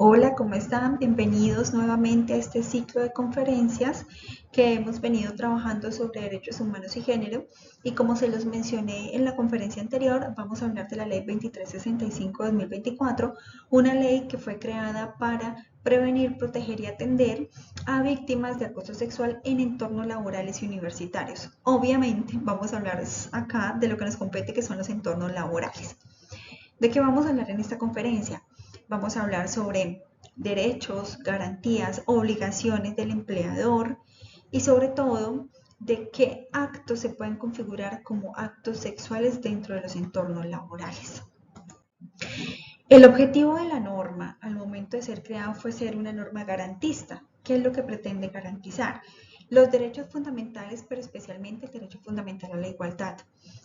Hola, ¿cómo están? Bienvenidos nuevamente a este ciclo de conferencias que hemos venido trabajando sobre derechos humanos y género. Y como se los mencioné en la conferencia anterior, vamos a hablar de la Ley 2365-2024, una ley que fue creada para prevenir, proteger y atender a víctimas de acoso sexual en entornos laborales y universitarios. Obviamente, vamos a hablar acá de lo que nos compete, que son los entornos laborales. ¿De qué vamos a hablar en esta conferencia? Vamos a hablar sobre derechos, garantías, obligaciones del empleador y sobre todo de qué actos se pueden configurar como actos sexuales dentro de los entornos laborales. El objetivo de la norma al momento de ser creada fue ser una norma garantista. ¿Qué es lo que pretende garantizar? Los derechos fundamentales, pero especialmente el derecho fundamental a la igualdad.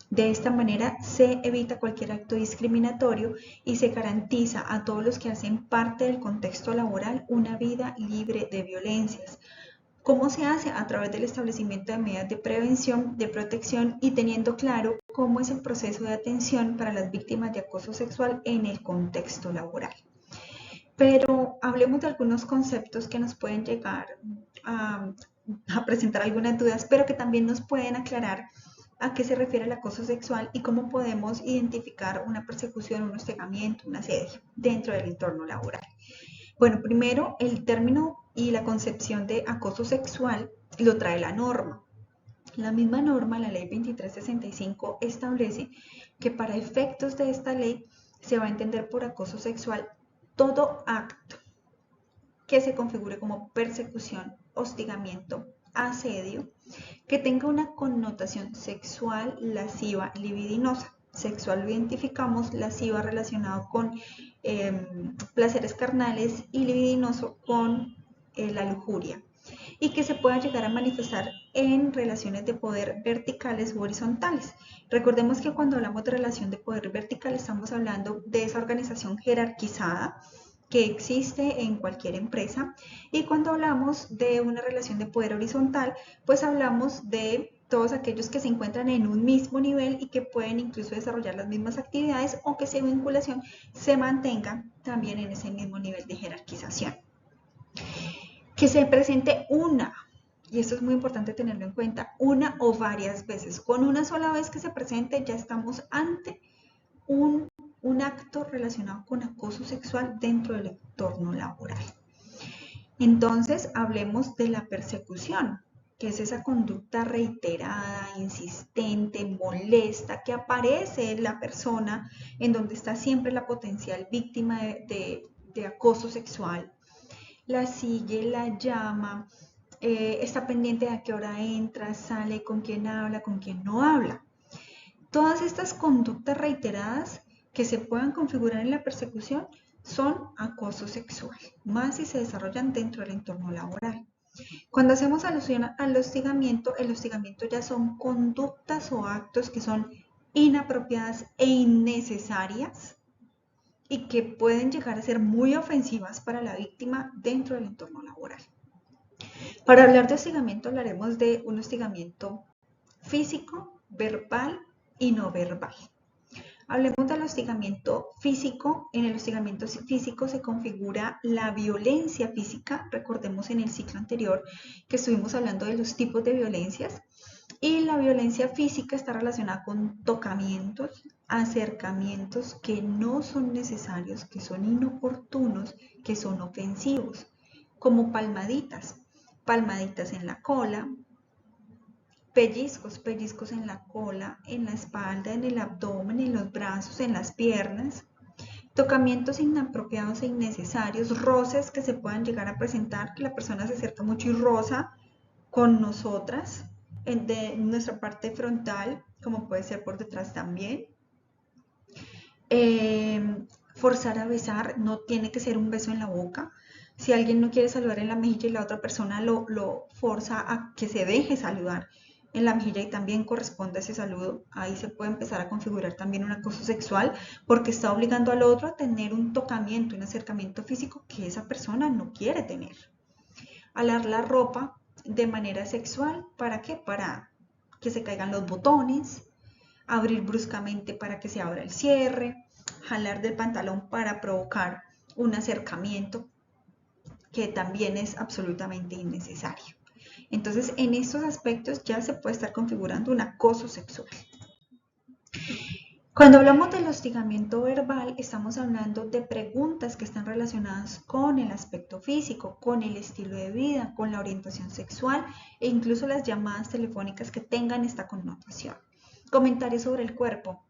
De esta manera se evita cualquier acto discriminatorio y se garantiza a todos los que hacen parte del contexto laboral una vida libre de violencias. ¿Cómo se hace? A través del establecimiento de medidas de prevención, de protección y teniendo claro cómo es el proceso de atención para las víctimas de acoso sexual en el contexto laboral. Pero hablemos de algunos conceptos que nos pueden llegar a, a presentar algunas dudas, pero que también nos pueden aclarar a qué se refiere el acoso sexual y cómo podemos identificar una persecución, un hostigamiento, un asedio dentro del entorno laboral. Bueno, primero el término y la concepción de acoso sexual lo trae la norma. La misma norma, la ley 2365, establece que para efectos de esta ley se va a entender por acoso sexual todo acto que se configure como persecución, hostigamiento, asedio, que tenga una connotación sexual, lasciva, libidinosa. Sexual lo identificamos, lasciva relacionado con placeres carnales y libidinoso con la lujuria, y que se pueda llegar a manifestar en relaciones de poder verticales u horizontales. Recordemos que cuando hablamos de relación de poder vertical estamos hablando de esa organización jerarquizada que existe en cualquier empresa, y cuando hablamos de una relación de poder horizontal, pues hablamos de todos aquellos que se encuentran en un mismo nivel y que pueden incluso desarrollar las mismas actividades o que su vinculación se mantenga también en ese mismo nivel de jerarquización. Que se presente una, y esto es muy importante tenerlo en cuenta, una o varias veces. Con una sola vez que se presente ya estamos ante un acto relacionado con acoso sexual dentro del entorno laboral. Entonces, hablemos de la persecución, que es esa conducta reiterada, insistente, molesta, que aparece en la persona en donde está siempre la potencial víctima de acoso sexual. La sigue, la llama, está pendiente de a qué hora entra, sale, con quién habla, con quién no habla. Todas estas conductas reiteradas que se puedan configurar en la persecución son acoso sexual, más si se desarrollan dentro del entorno laboral. Cuando hacemos alusión al hostigamiento, el hostigamiento ya son conductas o actos que son inapropiadas e innecesarias y que pueden llegar a ser muy ofensivas para la víctima dentro del entorno laboral. Para hablar de hostigamiento hablaremos de un hostigamiento físico, verbal y no verbal. Hablemos del hostigamiento físico. En el hostigamiento físico se configura la violencia física. Recordemos en el ciclo anterior que estuvimos hablando de los tipos de violencias. Y la violencia física está relacionada con tocamientos, acercamientos que no son necesarios, que son inoportunos, que son ofensivos, como palmaditas, palmaditas en la cola, pellizcos, pellizcos en la cola, en la espalda, en el abdomen, en los brazos, en las piernas, tocamientos inapropiados e innecesarios, roces que se puedan llegar a presentar, que la persona se acerca mucho y roza con nosotras, de nuestra parte frontal, como puede ser por detrás también. Forzar a besar, no tiene que ser un beso en la boca. Si alguien no quiere saludar en la mejilla y la otra persona lo forza a que se deje saludar en la mejilla y también corresponde ese saludo, ahí se puede empezar a configurar también un acoso sexual porque está obligando al otro a tener un tocamiento, un acercamiento físico que esa persona no quiere tener. Alar la ropa de manera sexual, ¿para qué? Para que se caigan los botones, abrir bruscamente para que se abra el cierre, jalar del pantalón para provocar un acercamiento que también es absolutamente innecesario. Entonces, en estos aspectos ya se puede estar configurando un acoso sexual. Cuando hablamos del hostigamiento verbal, estamos hablando de preguntas que están relacionadas con el aspecto físico, con el estilo de vida, con la orientación sexual e incluso las llamadas telefónicas que tengan esta connotación. Comentarios sobre el cuerpo.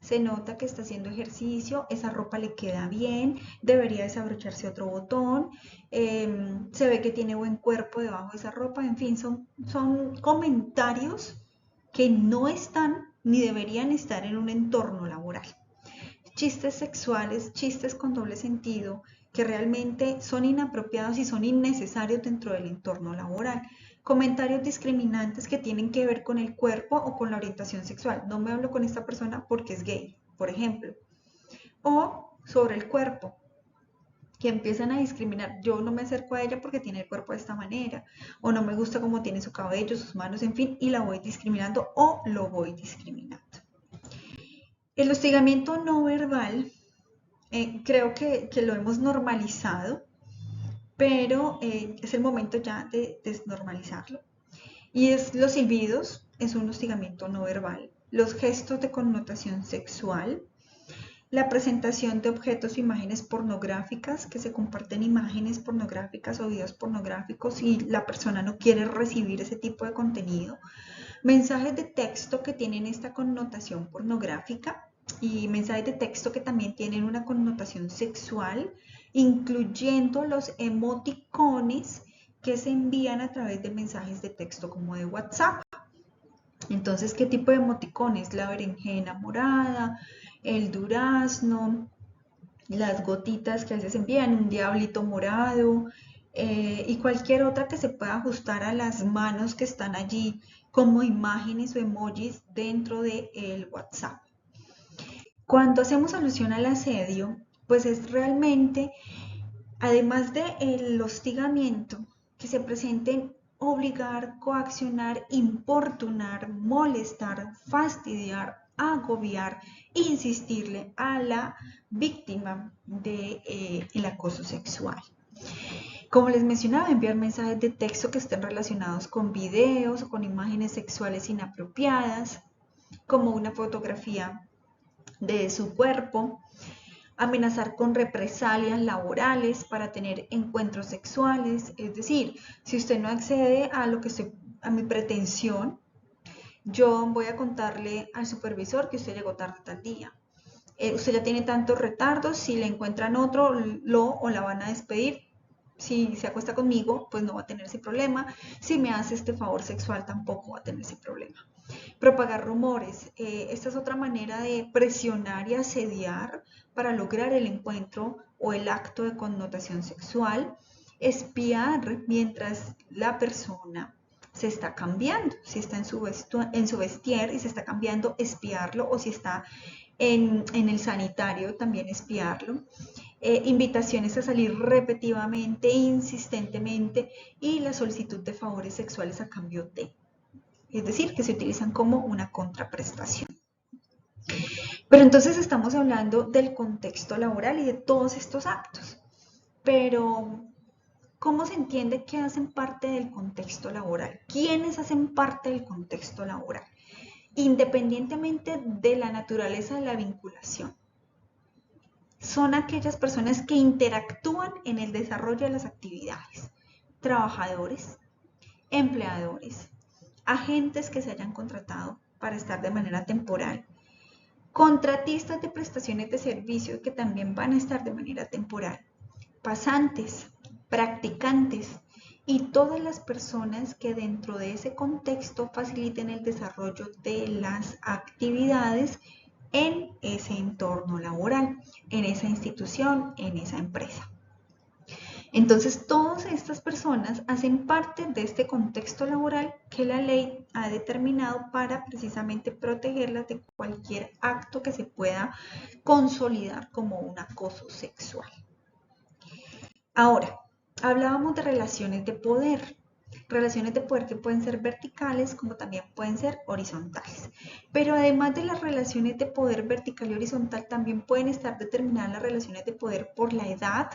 Se nota que está haciendo ejercicio, esa ropa le queda bien, debería desabrocharse otro botón, se ve que tiene buen cuerpo debajo de esa ropa, en fin, son comentarios que no están ni deberían estar en un entorno laboral. Chistes sexuales, chistes con doble sentido, que realmente son inapropiados y son innecesarios dentro del entorno laboral. Comentarios discriminantes que tienen que ver con el cuerpo o con la orientación sexual. No me hablo con esta persona porque es gay, por ejemplo. O sobre el cuerpo, que empiezan a discriminar. Yo no me acerco a ella porque tiene el cuerpo de esta manera, o no me gusta cómo tiene su cabello, sus manos, en fin, y la voy discriminando o lo voy discriminando. El hostigamiento no verbal, creo que lo hemos normalizado, pero es el momento ya de desnormalizarlo. Y es los silbidos, es un hostigamiento no verbal, los gestos de connotación sexual, la presentación de objetos o imágenes pornográficas, que se comparten imágenes pornográficas o videos pornográficos y la persona no quiere recibir ese tipo de contenido, mensajes de texto que tienen esta connotación pornográfica y mensajes de texto que también tienen una connotación sexual, incluyendo los emoticones que se envían a través de mensajes de texto como de WhatsApp. Entonces, ¿qué tipo de emoticones? La berenjena morada, el durazno, las gotitas que a veces envían, un diablito morado y cualquier otra que se pueda ajustar a las manos que están allí como imágenes o emojis dentro del WhatsApp. Cuando hacemos alusión al asedio, pues es realmente, además del hostigamiento, que se presenten obligar, coaccionar, importunar, molestar, fastidiar, agobiar, insistirle a la víctima del acoso sexual. Como les mencionaba, enviar mensajes de texto que estén relacionados con videos o con imágenes sexuales inapropiadas, como una fotografía de su cuerpo, amenazar con represalias laborales para tener encuentros sexuales, es decir, si usted no accede a lo que a mi pretensión, yo voy a contarle al supervisor que usted llegó tarde tal día. Usted ya tiene tantos retardos, si le encuentran otro, o la van a despedir. Si se acuesta conmigo, pues no va a tener ese problema. Si me hace este favor sexual, tampoco va a tener ese problema. Propagar rumores. Esta es otra manera de presionar y asediar para lograr el encuentro o el acto de connotación sexual. Espiar mientras la persona se está cambiando, si está en su vestier y se está cambiando, espiarlo, o si está en el sanitario, también espiarlo. Invitaciones a salir repetitivamente, insistentemente, y la solicitud de favores sexuales a cambio de. Es decir, que se utilizan como una contraprestación. Pero entonces estamos hablando del contexto laboral y de todos estos actos. Pero, ¿cómo se entiende que hacen parte del contexto laboral? ¿Quiénes hacen parte del contexto laboral? Independientemente de la naturaleza de la vinculación. Son aquellas personas que interactúan en el desarrollo de las actividades. Trabajadores, empleadores, agentes que se hayan contratado para estar de manera temporal, contratistas de prestaciones de servicios que también van a estar de manera temporal, pasantes, practicantes y todas las personas que dentro de ese contexto faciliten el desarrollo de las actividades en ese entorno laboral, en esa institución, en esa empresa. Entonces, todas estas personas hacen parte de este contexto laboral que la ley ha determinado para precisamente protegerlas de cualquier acto que se pueda consolidar como un acoso sexual. Ahora, hablábamos de relaciones de poder. Relaciones de poder que pueden ser verticales como también pueden ser horizontales. Pero además de las relaciones de poder vertical y horizontal, también pueden estar determinadas las relaciones de poder por la edad.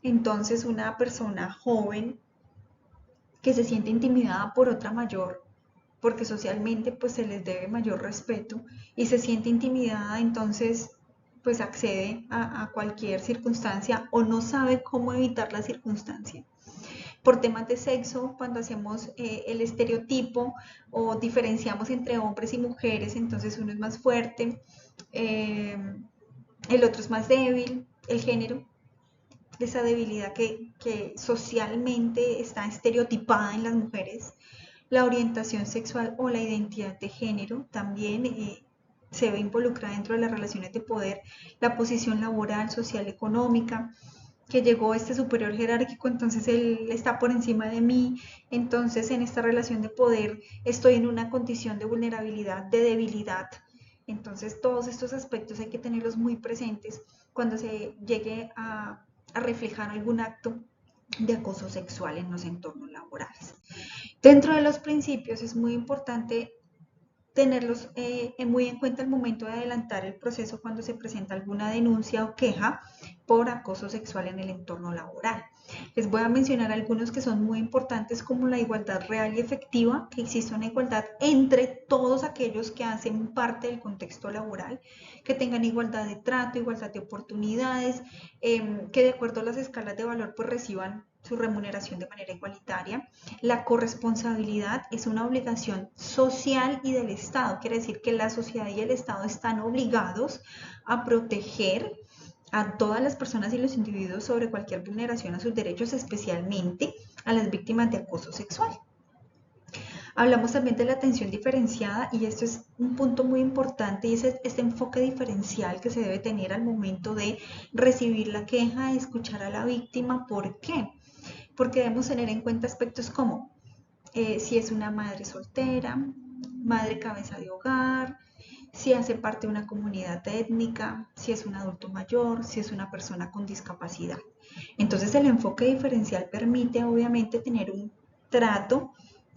Entonces, una persona joven que se siente intimidada por otra mayor, porque socialmente pues se les debe mayor respeto y se siente intimidada, entonces pues accede a cualquier circunstancia o no sabe cómo evitar la circunstancia. Por temas de sexo, cuando hacemos el estereotipo o diferenciamos entre hombres y mujeres, entonces uno es más fuerte, eh, el otro es más débil, el género, esa debilidad que socialmente está estereotipada en las mujeres, la orientación sexual o la identidad de género también se ve involucrada dentro de las relaciones de poder, la posición laboral, social, económica, que llegó este superior jerárquico, entonces él está por encima de mí, entonces en esta relación de poder estoy en una condición de vulnerabilidad, de debilidad. Entonces todos estos aspectos hay que tenerlos muy presentes cuando se llegue a reflejar algún acto de acoso sexual en los entornos laborales. Dentro de los principios es muy importante tenerlos muy en cuenta al momento de adelantar el proceso cuando se presenta alguna denuncia o queja por acoso sexual en el entorno laboral. Les voy a mencionar algunos que son muy importantes, como la igualdad real y efectiva, que exista una igualdad entre todos aquellos que hacen parte del contexto laboral, que tengan igualdad de trato, igualdad de oportunidades, que de acuerdo a las escalas de valor pues reciban su remuneración de manera igualitaria. La corresponsabilidad es una obligación social y del Estado, quiere decir que la sociedad y el Estado están obligados a proteger a todas las personas y los individuos sobre cualquier vulneración a sus derechos, especialmente a las víctimas de acoso sexual. Hablamos también de la atención diferenciada y esto es un punto muy importante y es este enfoque diferencial que se debe tener al momento de recibir la queja, escuchar a la víctima. ¿Por qué? Porque debemos tener en cuenta aspectos como si es una madre soltera, madre cabeza de hogar, si hace parte de una comunidad étnica, si es un adulto mayor, si es una persona con discapacidad. Entonces el enfoque diferencial permite obviamente tener un trato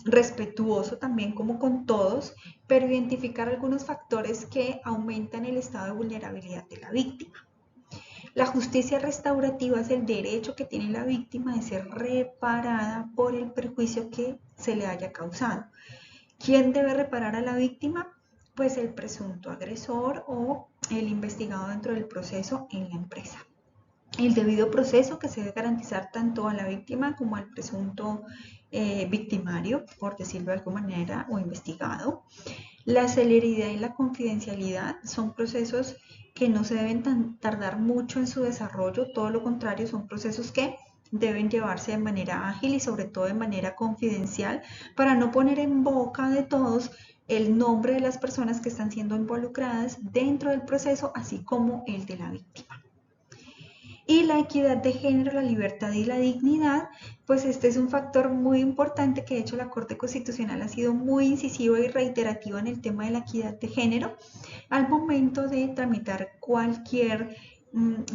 respetuoso también como con todos, pero identificar algunos factores que aumentan el estado de vulnerabilidad de la víctima. La justicia restaurativa es el derecho que tiene la víctima de ser reparada por el perjuicio que se le haya causado. ¿Quién debe reparar a la víctima? Pues el presunto agresor o el investigado dentro del proceso en la empresa. El debido proceso que se debe garantizar tanto a la víctima como al presunto victimario, por decirlo de alguna manera, o investigado. La celeridad y la confidencialidad son procesos que no se deben tardar mucho en su desarrollo, todo lo contrario, son procesos que deben llevarse de manera ágil y sobre todo de manera confidencial para no poner en boca de todos el nombre de las personas que están siendo involucradas dentro del proceso, así como el de la víctima. Y la equidad de género, la libertad y la dignidad, pues este es un factor muy importante que de hecho la Corte Constitucional ha sido muy incisiva y reiterativa en el tema de la equidad de género al momento de tramitar cualquier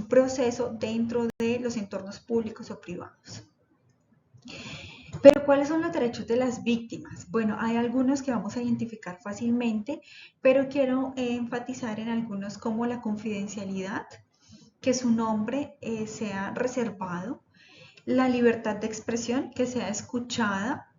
proceso dentro de los entornos públicos o privados. Pero ¿cuáles son los derechos de las víctimas? Bueno, hay algunos que vamos a identificar fácilmente, pero quiero enfatizar en algunos como la confidencialidad, que su nombre sea reservado, la libertad de expresión, que sea escuchada,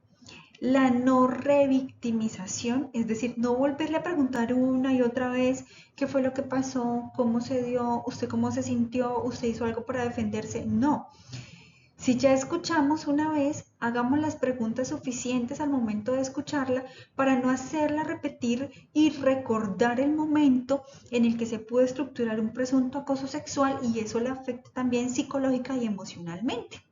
la no revictimización, es decir, no volverle a preguntar una y otra vez qué fue lo que pasó, cómo se dio, usted cómo se sintió, usted hizo algo para defenderse, no. Si ya escuchamos una vez, hagamos las preguntas suficientes al momento de escucharla para no hacerla repetir y recordar el momento en el que se pudo estructurar un presunto acoso sexual y eso le afecta también psicológica y emocionalmente.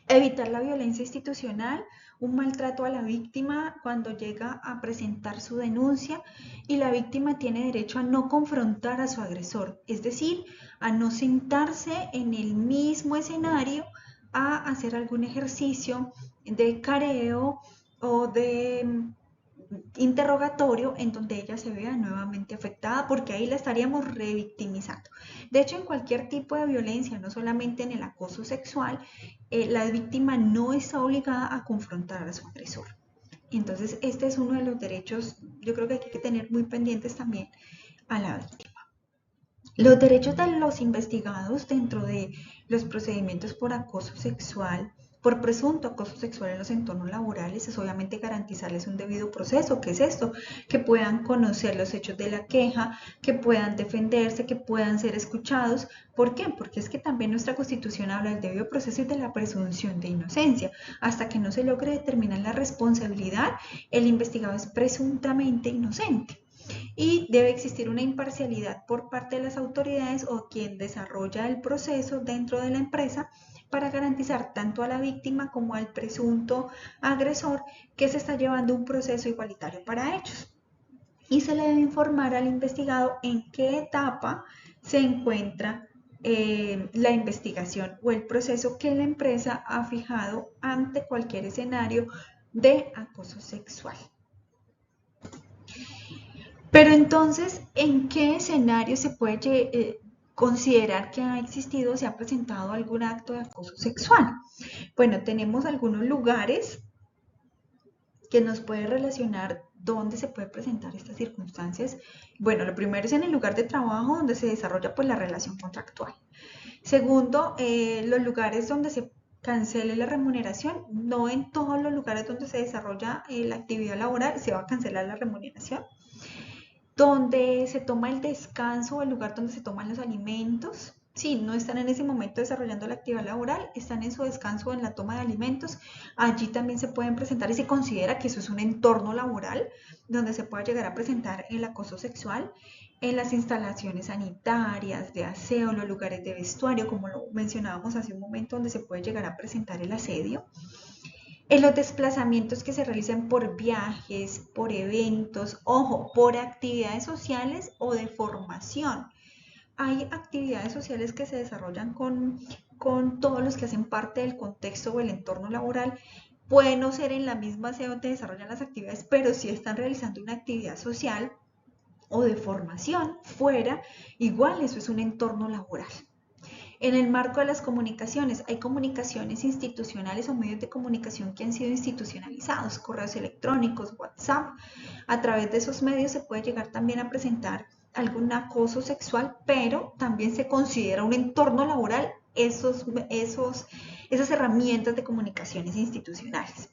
Evitar la violencia institucional, un maltrato a la víctima cuando llega a presentar su denuncia y la víctima tiene derecho a no confrontar a su agresor, es decir, a no sentarse en el mismo escenario a hacer algún ejercicio de careo o de interrogatorio en donde ella se vea nuevamente afectada, porque ahí la estaríamos revictimizando. De hecho, en cualquier tipo de violencia, no solamente en el acoso sexual, la víctima no está obligada a confrontar a su agresor. Entonces, este es uno de los derechos, yo creo que hay que tener muy pendientes también a la víctima. Los derechos de los investigados dentro de los procedimientos por acoso sexual, por presunto acoso sexual en los entornos laborales, es obviamente garantizarles un debido proceso. ¿Qué es esto? Que puedan conocer los hechos de la queja, que puedan defenderse, que puedan ser escuchados. ¿Por qué? Porque es que también nuestra Constitución habla del debido proceso y de la presunción de inocencia. Hasta que no se logre determinar la responsabilidad, el investigado es presuntamente inocente. Y debe existir una imparcialidad por parte de las autoridades o quien desarrolla el proceso dentro de la empresa para garantizar tanto a la víctima como al presunto agresor que se está llevando un proceso igualitario para ellos. Y se le debe informar al investigado en qué etapa se encuentra la investigación o el proceso que la empresa ha fijado ante cualquier escenario de acoso sexual. Pero entonces, ¿en qué escenario se puede considerar que ha existido o se ha presentado algún acto de acoso sexual? Bueno, tenemos algunos lugares que nos puede relacionar dónde se puede presentar estas circunstancias. Bueno, lo primero es en el lugar de trabajo donde se desarrolla pues la relación contractual. Segundo, los lugares donde se cancele la remuneración. No en todos los lugares donde se desarrolla la actividad laboral se va a cancelar la remuneración. Donde se toma el descanso, el lugar donde se toman los alimentos. Sí, no están en ese momento desarrollando la actividad laboral, están en su descanso o en la toma de alimentos. Allí también se pueden presentar y se considera que eso es un entorno laboral donde se puede llegar a presentar el acoso sexual. En las instalaciones sanitarias, de aseo, los lugares de vestuario, como lo mencionábamos hace un momento, donde se puede llegar a presentar el asedio. En los desplazamientos que se realizan por viajes, por eventos, ojo, por actividades sociales o de formación. Hay actividades sociales que se desarrollan con todos los que hacen parte del contexto o el entorno laboral. Puede no ser en la misma sede donde desarrollan las actividades, pero si están realizando una actividad social o de formación fuera, igual eso es un entorno laboral. En el marco de las comunicaciones, hay comunicaciones institucionales o medios de comunicación que han sido institucionalizados, correos electrónicos, WhatsApp. A través de esos medios se puede llegar también a presentar algún acoso sexual, pero también se considera un entorno laboral esas herramientas de comunicaciones institucionales.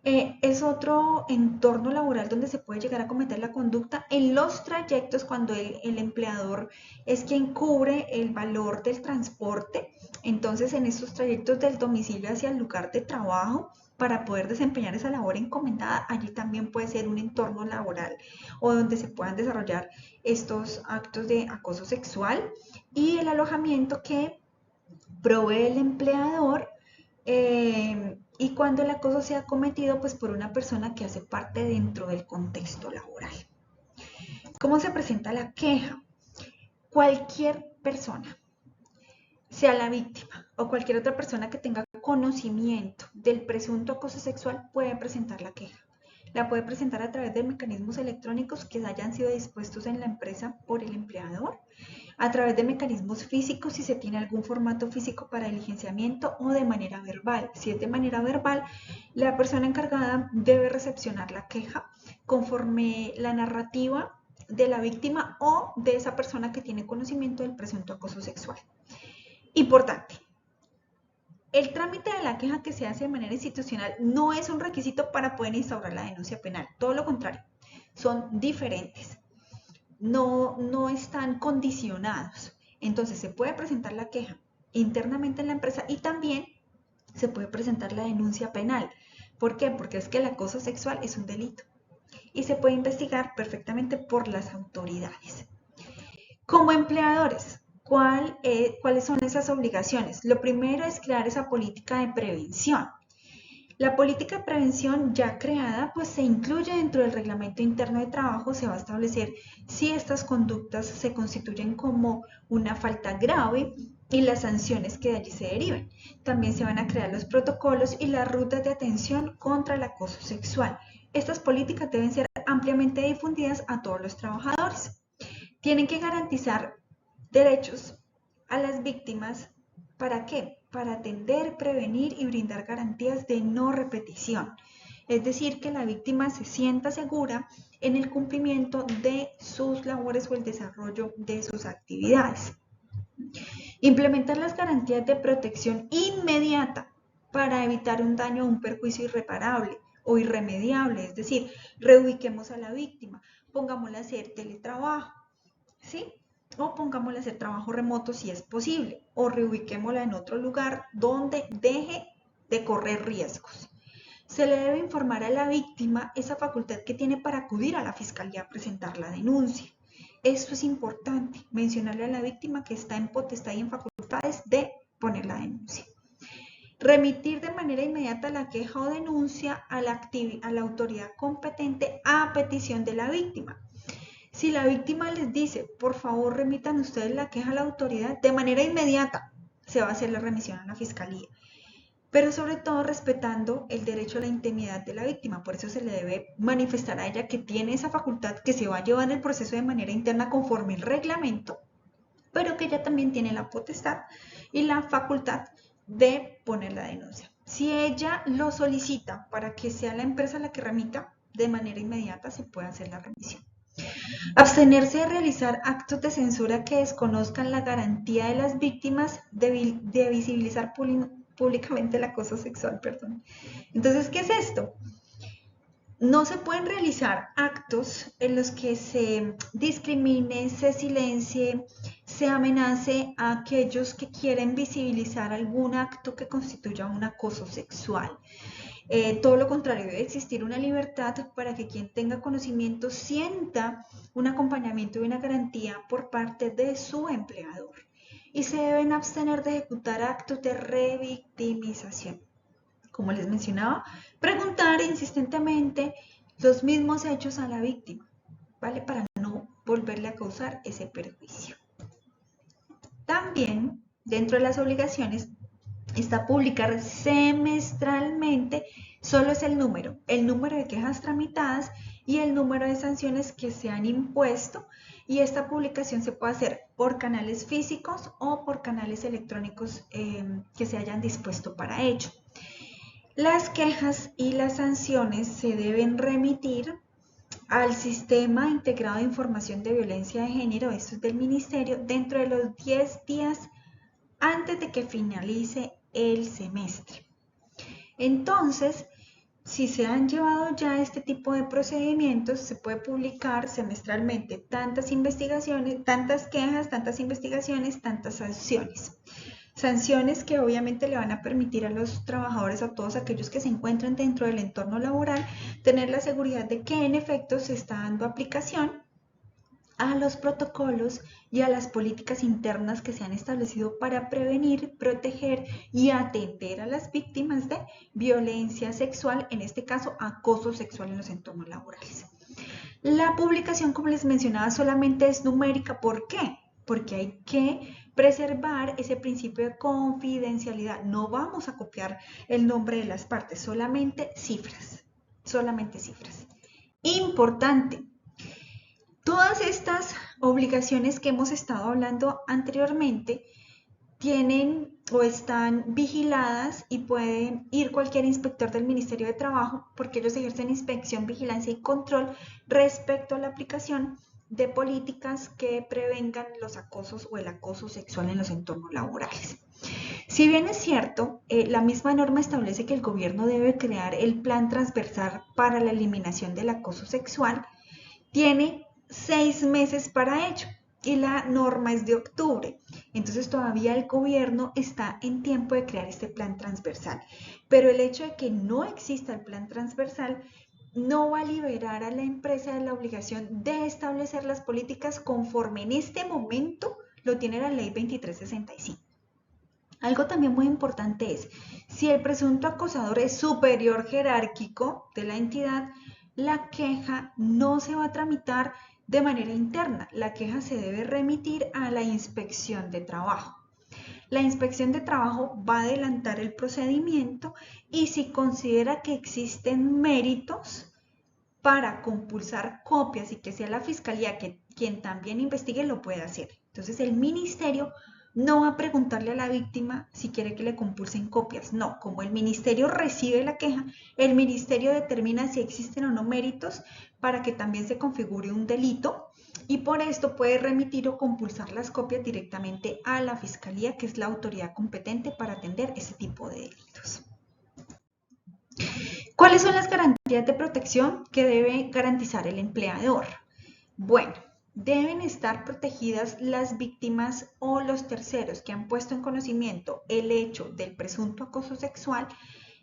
Es otro entorno laboral donde se puede llegar a cometer la conducta en los trayectos cuando el empleador es quien cubre el valor del transporte. Entonces, en esos trayectos del domicilio hacia el lugar de trabajo, para poder desempeñar esa labor encomendada, allí también puede ser un entorno laboral o donde se puedan desarrollar estos actos de acoso sexual. Y el alojamiento que provee el empleador y cuando el acoso sea cometido pues por una persona que hace parte dentro del contexto laboral. ¿Cómo se presenta la queja? Cualquier persona, sea la víctima o cualquier otra persona que tenga conocimiento del presunto acoso sexual puede presentar la queja. La puede presentar a través de mecanismos electrónicos que hayan sido dispuestos en la empresa por el empleador, a través de mecanismos físicos si se tiene algún formato físico para diligenciamiento o de manera verbal. Si es de manera verbal, la persona encargada debe recepcionar la queja conforme la narrativa de la víctima o de esa persona que tiene conocimiento del presunto acoso sexual. Importante. El trámite de la queja que se hace de manera institucional no es un requisito para poder instaurar la denuncia penal, todo lo contrario, son diferentes. No están condicionados. Entonces se puede presentar la queja internamente en la empresa y también se puede presentar la denuncia penal. ¿Por qué? Porque es que el acoso sexual es un delito y se puede investigar perfectamente por las autoridades. Como empleadores, ¿cuáles son esas obligaciones? Lo primero es crear esa política de prevención. La política de prevención ya creada pues se incluye dentro del reglamento interno de trabajo, se va a establecer si estas conductas se constituyen como una falta grave y las sanciones que de allí se deriven. También se van a crear los protocolos y las rutas de atención contra el acoso sexual. Estas políticas deben ser ampliamente difundidas a todos los trabajadores. Tienen que garantizar derechos a las víctimas. ¿Para qué? Para atender, prevenir y brindar garantías de no repetición. Es decir, que la víctima se sienta segura en el cumplimiento de sus labores o el desarrollo de sus actividades. Implementar las garantías de protección inmediata para evitar un daño o un perjuicio irreparable o irremediable, es decir, reubiquemos a la víctima, pongámosla a hacer teletrabajo, ¿sí? O pongámosla a hacer trabajo remoto si es posible, o reubiquémosla en otro lugar donde deje de correr riesgos. Se le debe informar a la víctima esa facultad que tiene para acudir a la fiscalía a presentar la denuncia. Esto es importante, mencionarle a la víctima que está en potestad y en facultades de poner la denuncia. Remitir de manera inmediata la queja o denuncia a la autoridad competente a petición de la víctima. Si la víctima les dice, por favor remitan ustedes la queja a la autoridad, de manera inmediata se va a hacer la remisión a la fiscalía, pero sobre todo respetando el derecho a la intimidad de la víctima. Por eso se le debe manifestar a ella que tiene esa facultad, que se va a llevar el proceso de manera interna conforme el reglamento, pero que ella también tiene la potestad y la facultad de poner la denuncia. Si ella lo solicita para que sea la empresa la que remita, de manera inmediata se puede hacer la remisión. Abstenerse de realizar actos de censura que desconozcan la garantía de las víctimas de visibilizar públicamente el acoso sexual. Entonces, ¿qué es esto? No se pueden realizar actos en los que se discrimine, se silencie, se amenace a aquellos que quieren visibilizar algún acto que constituya un acoso sexual. Todo lo contrario, debe existir una libertad para que quien tenga conocimiento sienta un acompañamiento y una garantía por parte de su empleador. Y se deben abstener de ejecutar actos de revictimización. Como les mencionaba, preguntar insistentemente los mismos hechos a la víctima, ¿vale? Para no volverle a causar ese perjuicio. También, dentro de las obligaciones, está publicar semestralmente, solo es el número de quejas tramitadas y el número de sanciones que se han impuesto, y esta publicación se puede hacer por canales físicos o por canales electrónicos que se hayan dispuesto para ello. Las quejas y las sanciones se deben remitir al Sistema Integrado de Información de Violencia de Género, esto es del Ministerio, dentro de los 10 días antes de que finalice el semestre. Entonces, si se han llevado ya este tipo de procedimientos, se puede publicar semestralmente tantas investigaciones, tantas quejas, tantas investigaciones, tantas sanciones. Sanciones que obviamente le van a permitir a los trabajadores, a todos aquellos que se encuentran dentro del entorno laboral, tener la seguridad de que en efecto se está dando aplicación a los protocolos y a las políticas internas que se han establecido para prevenir, proteger y atender a las víctimas de violencia sexual, en este caso acoso sexual en los entornos laborales. La publicación, como les mencionaba, solamente es numérica. ¿Por qué? Porque hay que preservar ese principio de confidencialidad. No vamos a copiar el nombre de las partes, solamente cifras. Solamente cifras. Importante. Todas estas obligaciones que hemos estado hablando anteriormente tienen o están vigiladas y pueden ir cualquier inspector del Ministerio de Trabajo, porque ellos ejercen inspección, vigilancia y control respecto a la aplicación de políticas que prevengan los acosos o el acoso sexual en los entornos laborales. Si bien es cierto, la misma norma establece que el gobierno debe crear el plan transversal para la eliminación del acoso sexual, tiene 6 meses para ello y la norma es de octubre. Entonces todavía el gobierno está en tiempo de crear este plan transversal. Pero el hecho de que no exista el plan transversal no va a liberar a la empresa de la obligación de establecer las políticas conforme en este momento lo tiene la ley 2365. Algo también muy importante es, si el presunto acosador es superior jerárquico de la entidad, la queja no se va a tramitar de manera interna. La queja se debe remitir a la inspección de trabajo. La inspección de trabajo va a adelantar el procedimiento y si considera que existen méritos, para compulsar copias y que sea la fiscalía quien también investigue, lo puede hacer. Entonces el ministerio no va a preguntarle a la víctima si quiere que le compulsen copias. No, como el ministerio recibe la queja, el ministerio determina si existen o no méritos para que también se configure un delito y por esto puede remitir o compulsar las copias directamente a la fiscalía, que es la autoridad competente para atender ese tipo de delitos. ¿Cuáles son las garantías de protección que debe garantizar el empleador? Bueno, deben estar protegidas las víctimas o los terceros que han puesto en conocimiento el hecho del presunto acoso sexual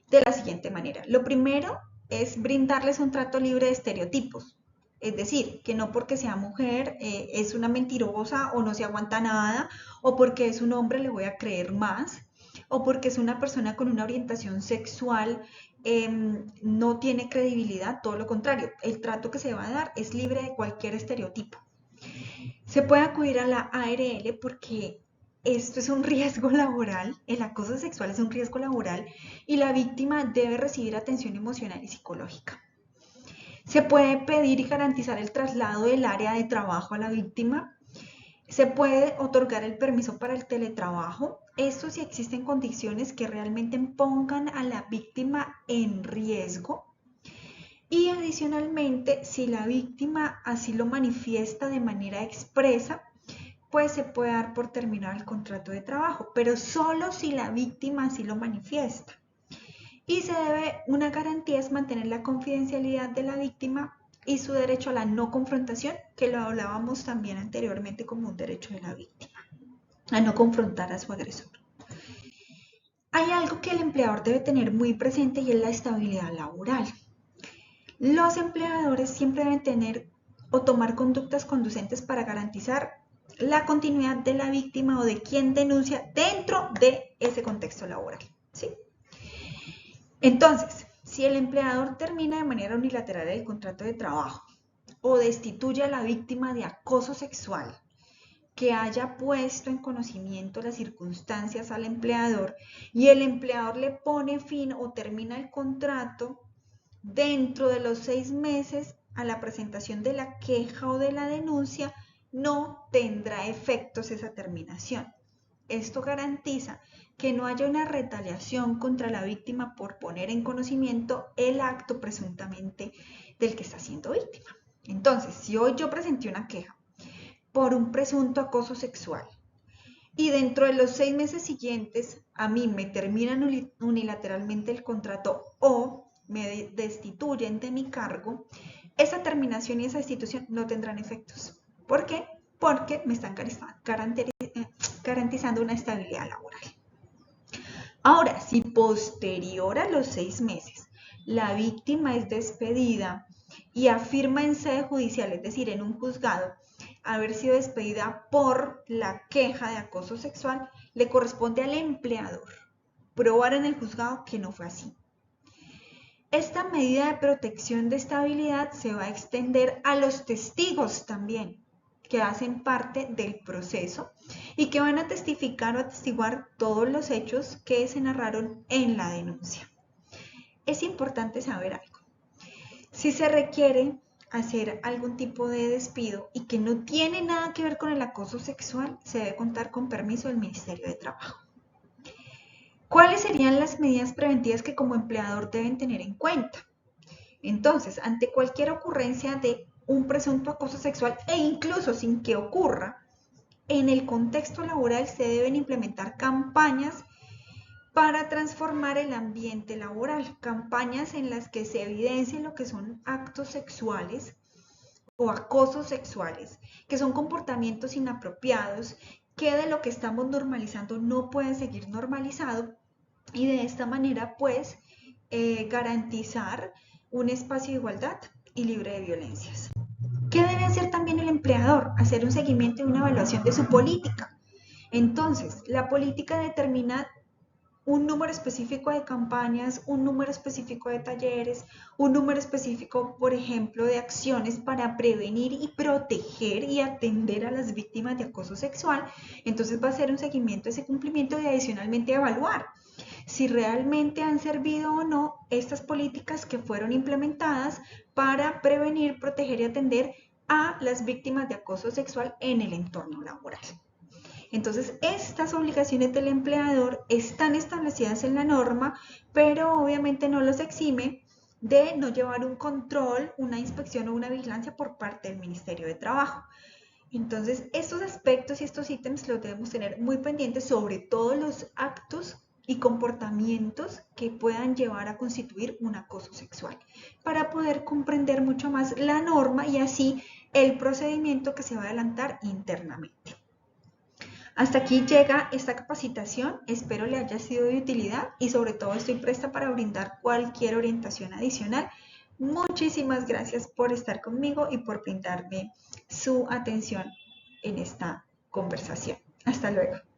de la siguiente manera. Lo primero es brindarles un trato libre de estereotipos. Es decir, que no porque sea mujer es una mentirosa o no se aguanta nada, o porque es un hombre le voy a creer más, o porque es una persona con una orientación sexual no tiene credibilidad, todo lo contrario. El trato que se va a dar es libre de cualquier estereotipo. Se puede acudir a la ARL porque esto es un riesgo laboral, el acoso sexual es un riesgo laboral y la víctima debe recibir atención emocional y psicológica. Se puede pedir y garantizar el traslado del área de trabajo a la víctima. Se puede otorgar el permiso para el teletrabajo. Esto si existen condiciones que realmente pongan a la víctima en riesgo. Y adicionalmente, si la víctima así lo manifiesta de manera expresa, pues se puede dar por terminado el contrato de trabajo, pero solo si la víctima así lo manifiesta. Y se debe, una garantía es mantener la confidencialidad de la víctima y su derecho a la no confrontación, que lo hablábamos también anteriormente como un derecho de la víctima, a no confrontar a su agresor. Hay algo que el empleador debe tener muy presente y es la estabilidad laboral. Los empleadores siempre deben tener o tomar conductas conducentes para garantizar la continuidad de la víctima o de quien denuncia dentro de ese contexto laboral, ¿sí? Entonces, si el empleador termina de manera unilateral el contrato de trabajo o destituye a la víctima de acoso sexual que haya puesto en conocimiento las circunstancias al empleador y el empleador le pone fin o termina el contrato dentro de los 6 meses a la presentación de la queja o de la denuncia, no tendrá efectos esa terminación. Esto garantiza que no haya una retaliación contra la víctima por poner en conocimiento el acto presuntamente del que está siendo víctima. Entonces, si hoy yo presenté una queja por un presunto acoso sexual y dentro de los 6 meses siguientes a mí me terminan unilateralmente el contrato o me destituyen de mi cargo, esa terminación y esa destitución no tendrán efectos. ¿Por qué? Porque me están garantizando una estabilidad laboral. Ahora, si posterior a los 6 meses la víctima es despedida y afirma en sede judicial, es decir, en un juzgado, haber sido despedida por la queja de acoso sexual, le corresponde al empleador probar en el juzgado que no fue así. Esta medida de protección de estabilidad se va a extender a los testigos también, que hacen parte del proceso y que van a testificar o atestiguar todos los hechos que se narraron en la denuncia. Es importante saber algo. Si se requiere hacer algún tipo de despido y que no tiene nada que ver con el acoso sexual, se debe contar con permiso del Ministerio de Trabajo. ¿Cuáles serían las medidas preventivas que como empleador deben tener en cuenta? Entonces, ante cualquier ocurrencia de un presunto acoso sexual e incluso sin que ocurra, en el contexto laboral se deben implementar campañas para transformar el ambiente laboral, campañas en las que se evidencien lo que son actos sexuales o acosos sexuales, que son comportamientos inapropiados, que de lo que estamos normalizando no pueden seguir normalizado y de esta manera pues garantizar un espacio de igualdad y libre de violencias. ¿Qué debe hacer también el empleador? Hacer un seguimiento y una evaluación de su política. Entonces, la política determina un número específico de campañas, un número específico de talleres, un número específico, por ejemplo, de acciones para prevenir y proteger y atender a las víctimas de acoso sexual. Entonces va a ser un seguimiento de ese cumplimiento y adicionalmente evaluar si realmente han servido o no estas políticas que fueron implementadas para prevenir, proteger y atender a las víctimas de acoso sexual en el entorno laboral. Entonces, estas obligaciones del empleador están establecidas en la norma, pero obviamente no los exime de no llevar un control, una inspección o una vigilancia por parte del Ministerio de Trabajo. Entonces, estos aspectos y estos ítems los debemos tener muy pendientes, sobre todo los actos y comportamientos que puedan llevar a constituir un acoso sexual, para poder comprender mucho más la norma y así el procedimiento que se va a adelantar internamente. Hasta aquí llega esta capacitación, espero le haya sido de utilidad y sobre todo estoy presta para brindar cualquier orientación adicional. Muchísimas gracias por estar conmigo y por brindarme su atención en esta conversación. Hasta luego.